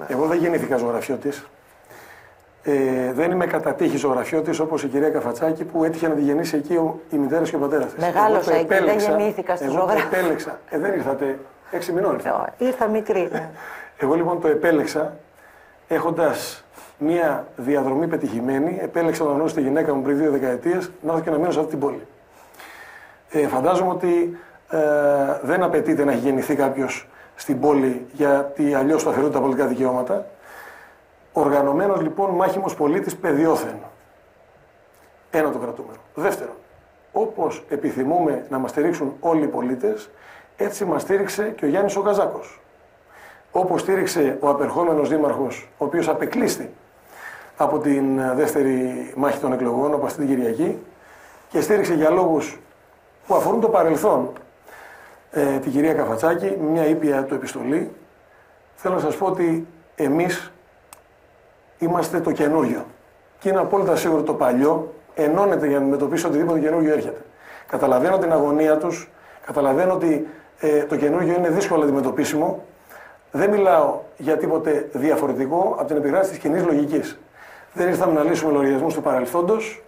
Εγώ δεν γεννήθηκα ζωγραφιώτης. Δεν είμαι κατά τύχη ζωγραφιώτης όπως η κυρία Καφατσάκη που έτυχε να τη γεννήσει εκεί η μητέρα και ο πατέρας της. Μεγάλωσα εκεί, δεν γεννήθηκα στη ζωγραφία. Εγώ το επέλεξα. Δεν ήρθατε 6 μηνών. Ήρθα μικρή. Εγώ λοιπόν το επέλεξα έχοντας μία διαδρομή πετυχημένη. Επέλεξα να γνωρίσω τη γυναίκα μου πριν 2 δεκαετίες να έρθω και να μείνω σε αυτή την πόλη. Φαντάζομαι ότι δεν απαιτείται να έχει γεννηθεί κάποιος στην πόλη γιατί αλλιώς του αφαιρούνται τα πολιτικά δικαιώματα. Οργανωμένος λοιπόν μάχημος πολίτης παιδιόθεν. Ένα το κρατούμενο. Δεύτερον, όπως επιθυμούμε να μας στηρίξουν όλοι οι πολίτες, έτσι μας στήριξε και ο Γιάννης ο Καζάκος. Όπως στήριξε ο απερχόμενος δήμαρχος, ο οποίος απεκλείστη από την δεύτερη μάχη των εκλογών, από αυτή την Κυριακή, και στήριξε για λόγους που αφορούν το παρελθόν την κυρία Καφατσάκη, μια ήπια του επιστολή. Θέλω να σας πω ότι εμείς είμαστε το καινούριο. Και είναι απόλυτα σίγουρο το παλιό ενώνεται για να αντιμετωπίσει οτιδήποτε καινούριο έρχεται. Καταλαβαίνω την αγωνία τους, καταλαβαίνω ότι το καινούριο είναι δύσκολο αντιμετωπίσιμο. Δεν μιλάω για τίποτε διαφορετικό από την επικράτηση της κοινής λογικής. Δεν ήρθαμε να λύσουμε λογαριασμούς του παρελθόντος.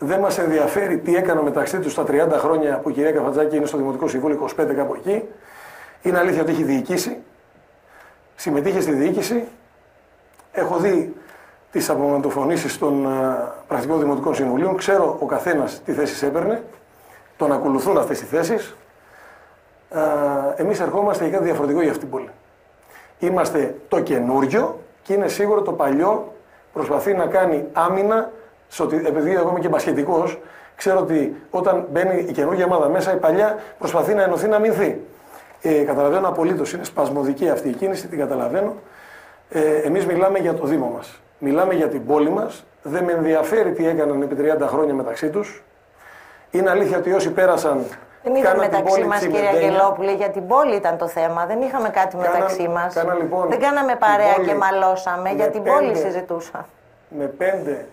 Δεν μας ενδιαφέρει τι έκανα μεταξύ τους στα 30 χρόνια που η κυρία Καφατσάκη είναι στο Δημοτικό Συμβούλιο, 25 κάπου εκεί. Είναι αλήθεια ότι έχει διοικήσει. Συμμετείχε στη διοίκηση. Έχω δει τις απομονωτοφωνήσεις των πρακτικών δημοτικών συμβουλίων. Ξέρω ο καθένας τι θέσεις έπαιρνε. Τον ακολουθούν αυτές οι θέσεις. Εμείς ερχόμαστε για κάτι διαφορετικό για αυτήν την πόλη. Είμαστε το καινούριο και είναι σίγουρο το παλιό προσπαθεί να κάνει άμυνα. Επειδή εγώ είμαι και μπασκετικός, ξέρω ότι όταν μπαίνει η καινούργια ομάδα μέσα, η παλιά προσπαθεί να ενωθεί, να αμυνθεί. Καταλαβαίνω απολύτως, είναι σπασμωδική αυτή η κίνηση, την καταλαβαίνω. Εμείς μιλάμε για το Δήμο μας. Μιλάμε για την πόλη μας. Δεν με ενδιαφέρει τι έκαναν επί 30 χρόνια μεταξύ τους. Είναι αλήθεια ότι όσοι πέρασαν. Δεν ήταν μεταξύ μας, κυρία Αγγελόπουλη, για την πόλη ήταν το θέμα. Δεν είχαμε κάτι μεταξύ μας. Λοιπόν, δεν κάναμε παρέα και μαλώσαμε. Για την πόλη συζητούσα. Με 5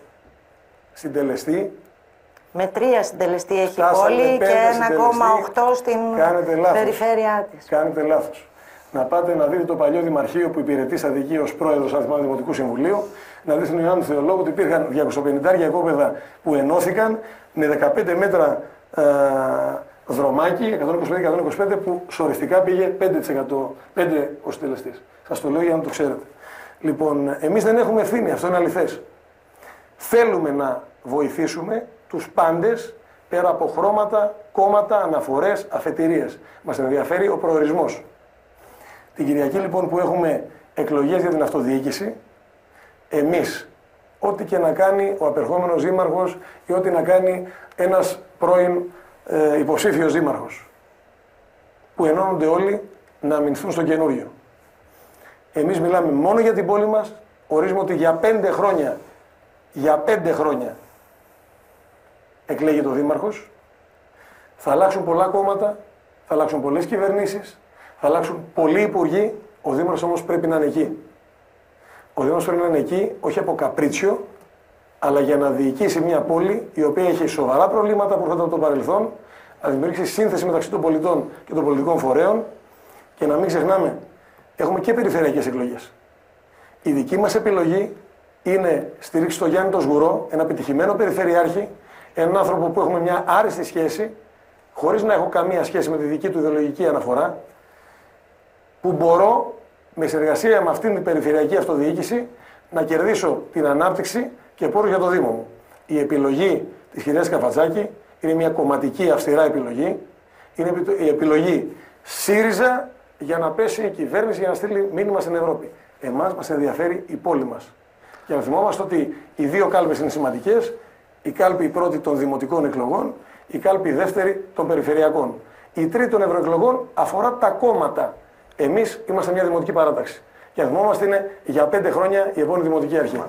συντελεστή. Με 3 συντελεστή έχει η πόλη και 1,8 στην περιφέρειά της. Κάνετε λάθος. Να πάτε να δείτε το παλιό Δημαρχείο που υπηρετήσατε εκεί ως πρόεδρος Δημοτικού Συμβουλίου, να δείτε τον Ιωάννη Θεολόγου ότι υπήρχαν 250 οικόπεδα που ενώθηκαν με 15 μέτρα δρομάκι, 125-125 που σωρευτικά πήγε 5 ο συντελεστής. Σας το λέω για να το ξέρετε. Λοιπόν, εμείς δεν έχουμε ευθύνη, αυτό είναι αληθές. Θέλουμε να βοηθήσουμε τους πάντες πέρα από χρώματα, κόμματα, αναφορές, αφετηρίες. Μας ενδιαφέρει ο προορισμός. Την Κυριακή λοιπόν που έχουμε εκλογές για την αυτοδιοίκηση, εμείς, ό,τι και να κάνει ο απερχόμενος δήμαρχος ή ό,τι να κάνει ένας πρώην υποψήφιος δήμαρχος, που ενώνονται όλοι να αμυνθούν στο καινούριο. Εμείς μιλάμε μόνο για την πόλη μας, ορίζουμε ότι για 5 χρόνια εκλέγεται ο δήμαρχος, θα αλλάξουν πολλά κόμματα, θα αλλάξουν πολλές κυβερνήσεις, θα αλλάξουν πολλοί υπουργοί, ο δήμαρχος όμως πρέπει να είναι εκεί. Ο δήμαρχος πρέπει να είναι εκεί, όχι από καπρίτσιο, αλλά για να διοικήσει μια πόλη η οποία έχει σοβαρά προβλήματα που έρχονται από το παρελθόν, να δημιουργήσει σύνθεση μεταξύ των πολιτών και των πολιτικών φορέων και να μην ξεχνάμε, έχουμε και περιφερειακές εκλογές. Η δική μας επιλογή είναι στηρίξει τον Γιάννη τον Σγουρό, ένα πετυχημένο περιφερειάρχη, έναν άνθρωπο που έχουμε μια άριστη σχέση, χωρίς να έχω καμία σχέση με τη δική του ιδεολογική αναφορά, που μπορώ με συνεργασία με αυτήν την περιφερειακή αυτοδιοίκηση να κερδίσω την ανάπτυξη και πόρους για το Δήμο μου. Η επιλογή της κυρίας Καφατσάκη είναι μια κομματική αυστηρά επιλογή. Είναι η επιλογή ΣΥΡΙΖΑ για να πέσει η κυβέρνηση για να στείλει μήνυμα στην Ευρώπη. Εμάς μας ενδιαφέρει η πόλη μας. Και να θυμόμαστε ότι οι 2 κάλπες είναι σημαντικές. Η κάλπη η πρώτη των δημοτικών εκλογών, η κάλπη η δεύτερη των περιφερειακών. Η τρίτη των ευρωεκλογών αφορά τα κόμματα. Εμείς είμαστε μια δημοτική παράταξη. Και να θυμόμαστε είναι για 5 χρόνια η επόμενη δημοτική αρχή.